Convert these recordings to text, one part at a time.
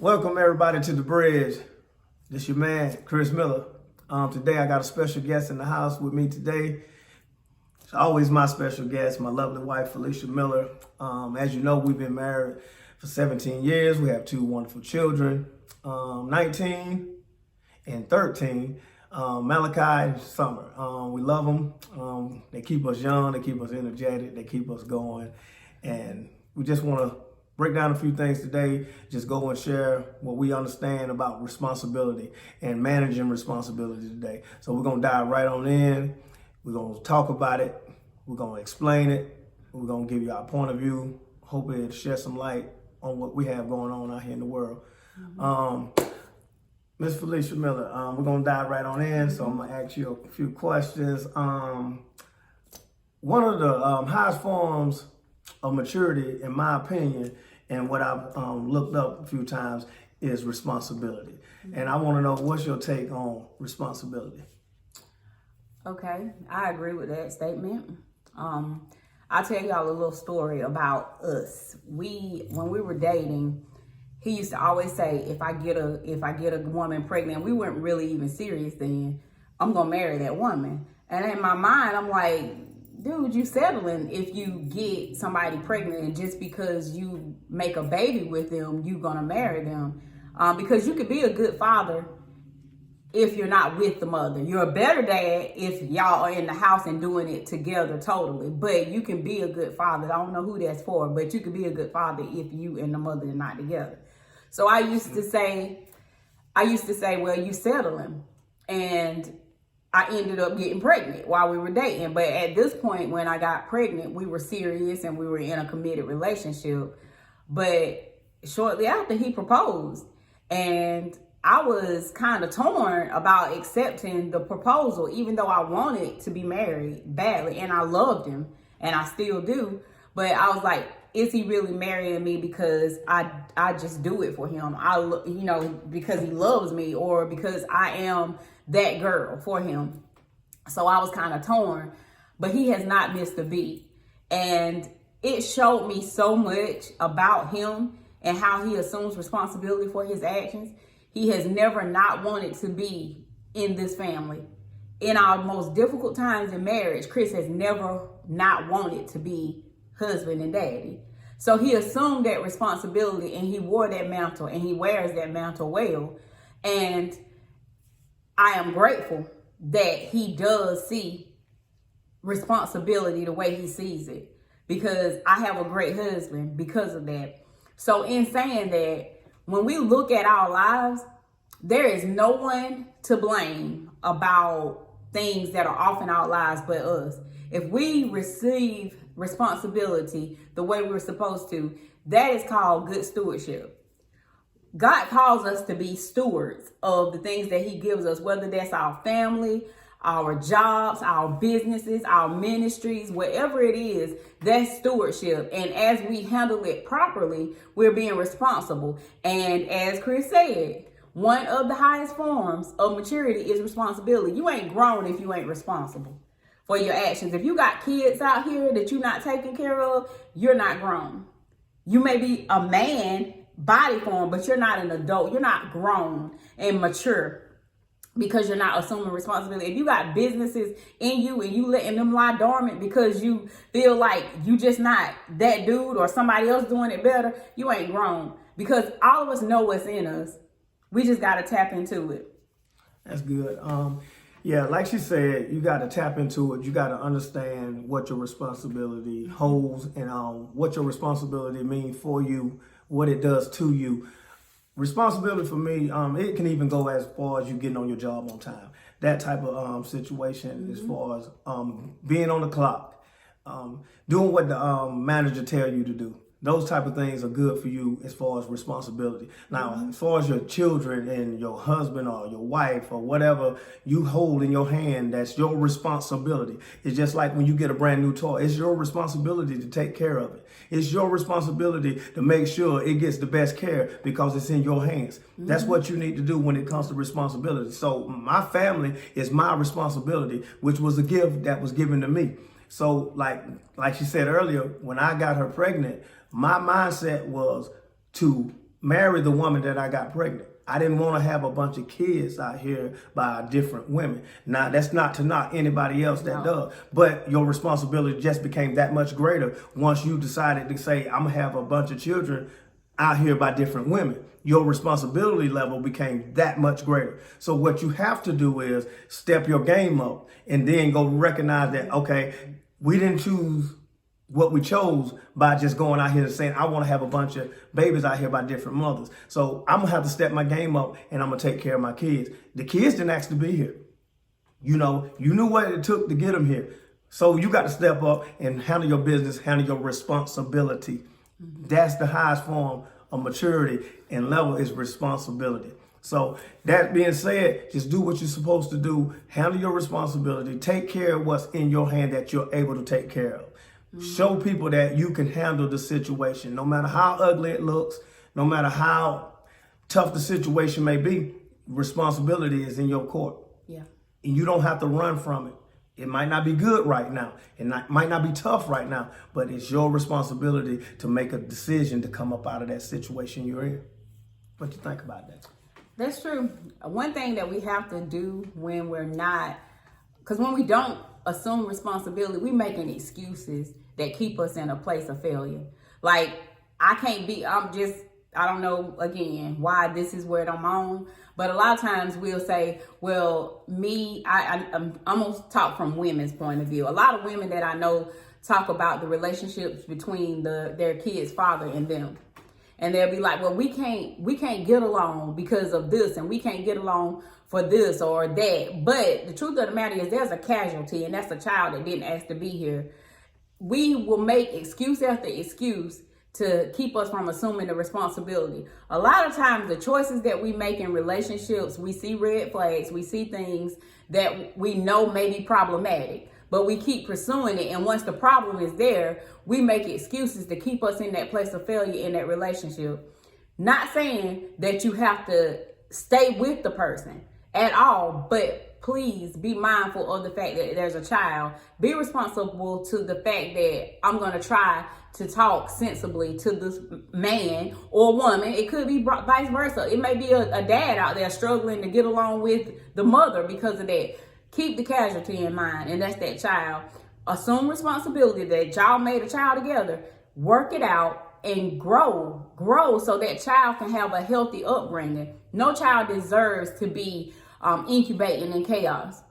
Welcome everybody to The Bridge. This your man, Chris Miller. Today I got a special guest in the house with me today. It's always my special guest, my lovely wife, Felicia Miller. As you know, we've been married for 17 years. We have two wonderful children, 19 and 13, Malachi and Summer. We love them. They keep us young, they keep us energetic, they keep us going. And we just want to break down a few things today, just go and share what we understand about responsibility and managing responsibility today. So we're going to dive right on in. We're going to talk about it. We're going to explain it. We're going to give you our point of view. Hopefully it'll shed some light on what we have going on out here in the world. Miss Felicia Miller, we're going to dive right on in. So I'm going to ask you a few questions. One of the highest forms of maturity, in my opinion, and what I've looked up a few times, is responsibility. And I want to know, what's your take on responsibility? Okay, I agree with that statement. I'll tell y'all a little story about us. When we were dating, he used to always say, if I get a woman pregnant, we weren't really even serious then, I'm gonna marry that woman. And in my mind, I'm like, dude, you settling if you get somebody pregnant, and just because you make a baby with them, you gonna marry them. Because you could be a good father if you're not with the mother. You're a better dad if y'all are in the house and doing it together totally. But you can be a good father. I don't know who that's for, but you can be a good father if you and the mother are not together. So I used to say, well, you settling. And I ended up getting pregnant while we were dating. But at this point, when I got pregnant, we were serious and we were in a committed relationship. But shortly after, he proposed. And I was kind of torn about accepting the proposal, even though I wanted to be married badly. And I loved him, and I still do. But I was like, is he really marrying me because I just do it for him? Because he loves me, or because I am that girl for him. So I was kind of torn, but he has not missed a beat. And it showed me so much about him and how he assumes responsibility for his actions. He has never not wanted to be in this family. In our most difficult times in marriage, Chris has never not wanted to be husband and daddy. So he assumed that responsibility, and he wore that mantle, and he wears that mantle well. And I am grateful that he does see responsibility the way he sees it, because I have a great husband because of that. So in saying that, when we look at our lives, there is no one to blame about things that are off in our lives but us. If we receive responsibility the way we're supposed to, that is called good stewardship. God calls us to be stewards of the things that he gives us, whether that's our family, our jobs, our businesses, our ministries, whatever it is, that's stewardship. And as we handle it properly, we're being responsible. And as Chris said, one of the highest forms of maturity is responsibility. You ain't grown if you ain't responsible for your actions. If you got kids out here that you're not taking care of, you're not grown. You may be a man body form, but you're not an adult. You're not grown and mature because you're not assuming responsibility. If you got businesses in you and you letting them lie dormant because you feel like you just not that dude or somebody else doing it better, you ain't grown. Because all of us know what's in us. We just got to tap into it. That's good. Yeah, like she said, you got to tap into it. You got to understand what your responsibility holds and what your responsibility means for you, what it does to you. Responsibility for me, it can even go as far as you getting on your job on time. That type of situation, as far as being on the clock, doing what the manager tell you to do. Those type of things are good for you as far as responsibility. Now, as far as your children and your husband or your wife or whatever you hold in your hand, that's your responsibility. It's just like when you get a brand new toy. It's your responsibility to take care of it. It's your responsibility to make sure it gets the best care because it's in your hands. That's what you need to do when it comes to responsibility. So my family is my responsibility, which was a gift that was given to me. So like she said earlier, when I got her pregnant, my mindset was to marry the woman that I got pregnant. I didn't want to have a bunch of kids out here by different women. Now, that's not to knock anybody else that does, but your responsibility just became that much greater once you decided to say, I'm going to have a bunch of children out here by different women. Your responsibility level became that much greater. So what you have to do is step your game up and then go recognize that, okay, we didn't choose what we chose by just going out here and saying, I want to have a bunch of babies out here by different mothers. So I'm going to have to step my game up and I'm going to take care of my kids. The kids didn't ask to be here. You know, you knew what it took to get them here. So you got to step up and handle your business, handle your responsibility. That's the highest form of maturity and level is responsibility. So that being said, just do what you're supposed to do. Handle your responsibility. Take care of what's in your hand that you're able to take care of. Show people that you can handle the situation. No matter how ugly it looks, no matter how tough the situation may be, responsibility is in your court. Yeah. And you don't have to run from it. It might not be good right now. It might not be tough right now, but it's your responsibility to make a decision to come up out of that situation you're in. What do you think about that? That's true. One thing that we have to do when we're not, because when we don't assume responsibility, we making excuses that keep us in a place of failure. Like, I don't know, again, why this is where I'm on, but a lot of times we'll say, well, I'm almost talk from women's point of view. A lot of women that I know talk about the relationships between their kid's father and them. And they'll be like, well, we can't get along because of this, and we can't get along for this or that. But the truth of the matter is there's a casualty, and that's a child that didn't ask to be here. We will make excuse after excuse to keep us from assuming the responsibility. A lot of times the choices that we make in relationships, we see red flags, we see things that we know may be problematic, but we keep pursuing it. And once the problem is there, we make excuses to keep us in that place of failure in that relationship. Not saying that you have to stay with the person at all, but please be mindful of the fact that there's a child. Be responsible to the fact that I'm going to try to talk sensibly to this man or woman. It could be vice versa. It may be a dad out there struggling to get along with the mother because of that. Keep the casualty in mind, and that's that child. Assume responsibility that y'all made a child together. Work it out and grow so that child can have a healthy upbringing. No child deserves to be incubating in chaos.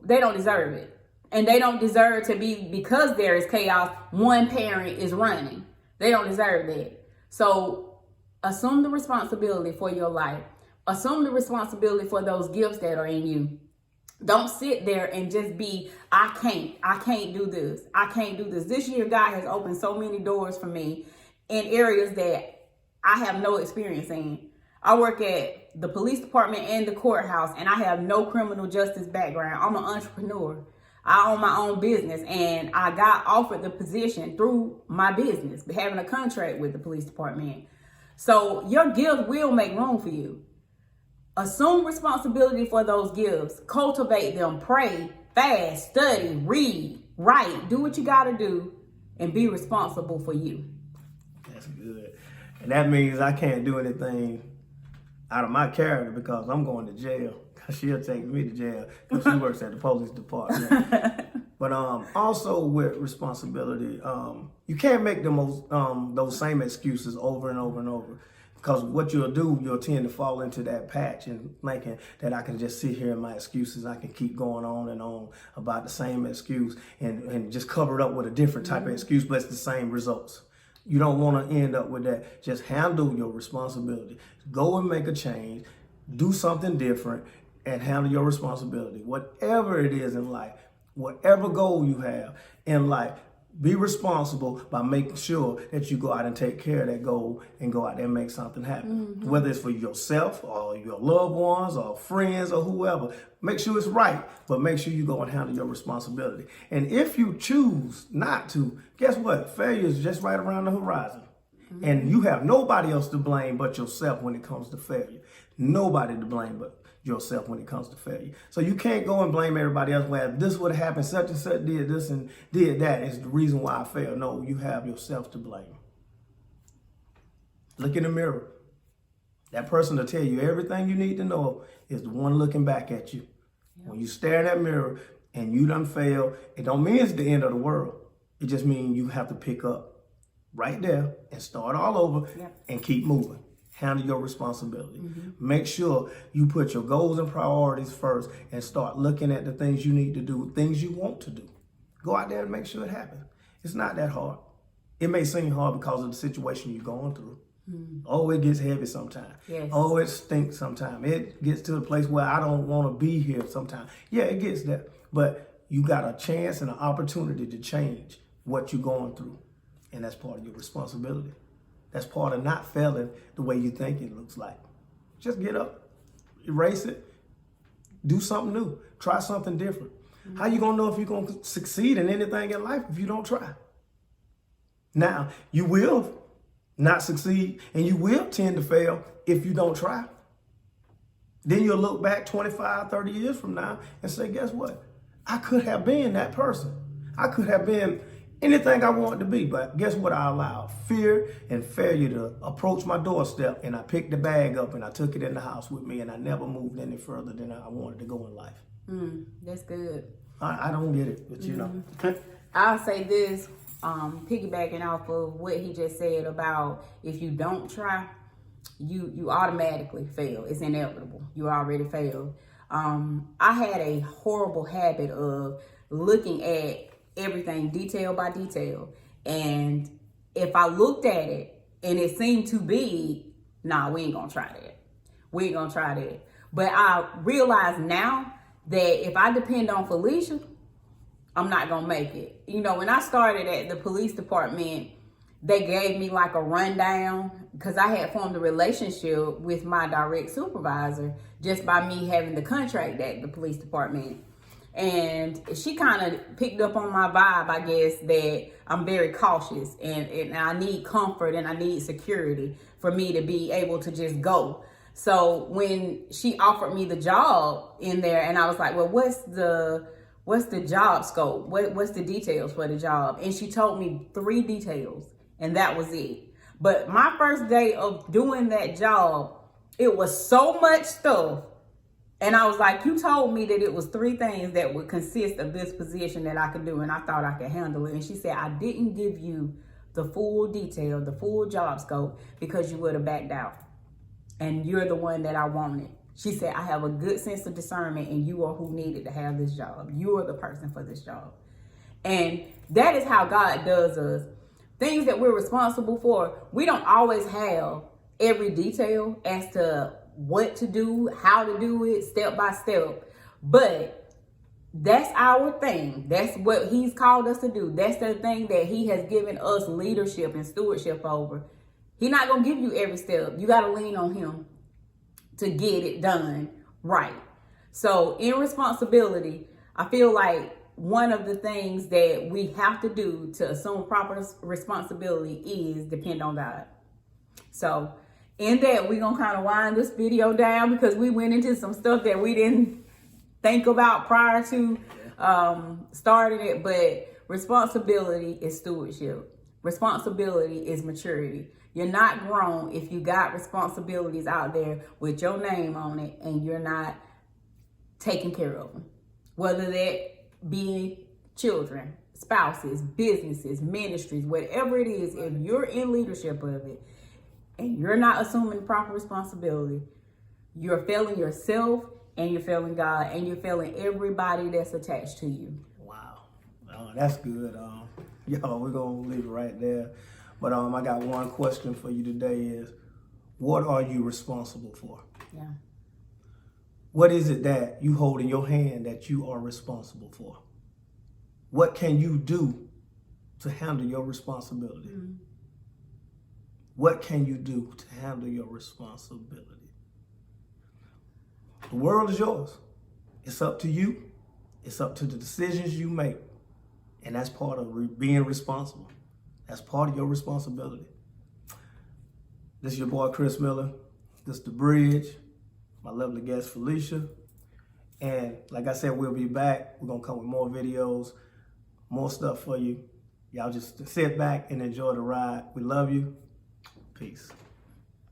They don't deserve it. And they don't deserve to be, because there is chaos, one parent is running. They don't deserve that. So assume the responsibility for your life. Assume the responsibility for those gifts that are in you. Don't sit there and just be, I can't do this. I can't do this. This year, God has opened so many doors for me in areas that I have no experience in. I work at the police department and the courthouse, and I have no criminal justice background. I'm an entrepreneur. I own my own business, and I got offered the position through my business, having a contract with the police department. So your gift will make room for you. Assume responsibility for those gifts. Cultivate them. Pray, fast, study, read, write. Do what you got to do and be responsible for you. That's good. And that means I can't do anything out of my character because I'm going to jail. She'll take me to jail because she works at the police department. But also with responsibility, you can't make those same excuses over and over and over. Because what you'll tend to fall into that patch and thinking that I can just sit here in my excuses. I can keep going on and on about the same excuse and just cover it up with a different type of excuse, but it's the same results. You don't want to end up with that. Just handle your responsibility. Go and make a change. Do something different and handle your responsibility. Whatever it is in life, whatever goal you have in life, be responsible by making sure that you go out and take care of that goal and go out there and make something happen. Mm-hmm. Whether it's for yourself or your loved ones or friends or whoever, make sure it's right, but make sure you go and handle your responsibility. And if you choose not to, guess what? Failure is just right around the horizon. Mm-hmm. And you have nobody else to blame but yourself when it comes to failure. Nobody to blame but yourself when it comes to failure. So you can't go and blame everybody else. Well, if this would have happened, such and such did this and did that is the reason why I failed. No, you have yourself to blame. Look in the mirror. That person will tell you everything you need to know is the one looking back at you. Yep. When you stare in that mirror and you done failed, it don't mean it's the end of the world. It just means you have to pick up right there and start all over. Yep. And keep moving. Handle your responsibility. Make sure you put your goals and priorities first and start looking at the things you need to do, things you want to do. Go out there and make sure it happens. It's not that hard. It may seem hard because of the situation you're going through. Oh, it gets heavy sometimes. Yes. Oh, it stinks sometimes. It gets to the place where I don't want to be here sometimes. Yeah, it gets there. But you got a chance and an opportunity to change what you're going through. And that's part of your responsibility. That's part of not failing the way you think it looks like. Just get up, erase it, do something new, try something different. How you gonna know if you're gonna succeed in anything in life if you don't try? Now, you will not succeed and you will tend to fail if you don't try. Then you'll look back 25, 30 years from now and say, guess what? I could have been that person. I could have been anything I wanted to be, but guess what I allowed? Fear and failure to approach my doorstep, and I picked the bag up and I took it in the house with me, and I never moved any further than I wanted to go in life. That's good. I don't get it, but you know. I'll say this, piggybacking off of what he just said about if you don't try, you automatically fail. It's inevitable. You already failed. I had a horrible habit of looking at everything detail by detail. And if I looked at it and it seemed too big, nah, we ain't gonna try that. We ain't gonna try that. But I realize now that if I depend on Felicia, I'm not gonna make it. You know, when I started at the police department, they gave me like a rundown because I had formed a relationship with my direct supervisor just by me having the contract at the police department. And she kind of picked up on my vibe, I guess, that I'm very cautious and I need comfort and I need security for me to be able to just go. So when she offered me the job in there and I was like, well, what's the job scope? What's the details for the job? And she told me 3 details and that was it. But my first day of doing that job, it was so much stuff. And I was like, you told me that it was 3 things that would consist of this position that I could do, and I thought I could handle it. And she said, I didn't give you the full detail, the full job scope, because you would have backed out. And you're the one that I wanted. She said, I have a good sense of discernment, and you are who needed to have this job. You are the person for this job. And that is how God does us. Things that we're responsible for, we don't always have every detail as to what to do, how to do it, step by step. But that's our thing. That's what he's called us to do. That's the thing that he has given us leadership and stewardship over. He's not going to give you every step. You got to lean on him to get it done right. So in responsibility, I feel like one of the things that we have to do to assume proper responsibility is depend on God. So in that, we're going to kind of wind this video down because we went into some stuff that we didn't think about prior to starting it. But responsibility is stewardship. Responsibility is maturity. You're not grown if you got responsibilities out there with your name on it and you're not taking care of them. Whether that be children, spouses, businesses, ministries, whatever it is, if you're in leadership of it, and you're not assuming proper responsibility, you're failing yourself and you're failing God and you're failing everybody that's attached to you. Wow. That's good. Y'all, we're going to leave it right there. But I got one question for you today is, what are you responsible for? Yeah. What is it that you hold in your hand that you are responsible for? What can you do to handle your responsibility? Mm-hmm. What can you do to handle your responsibility? The world is yours. It's up to you. It's up to the decisions you make. And that's part of being responsible. That's part of your responsibility. This is your boy, Chris Miller. This is The Bridge. My lovely guest, Felicia. And like I said, we'll be back. We're going to come with more videos, more stuff for you. Y'all just sit back and enjoy the ride. We love you. Peace.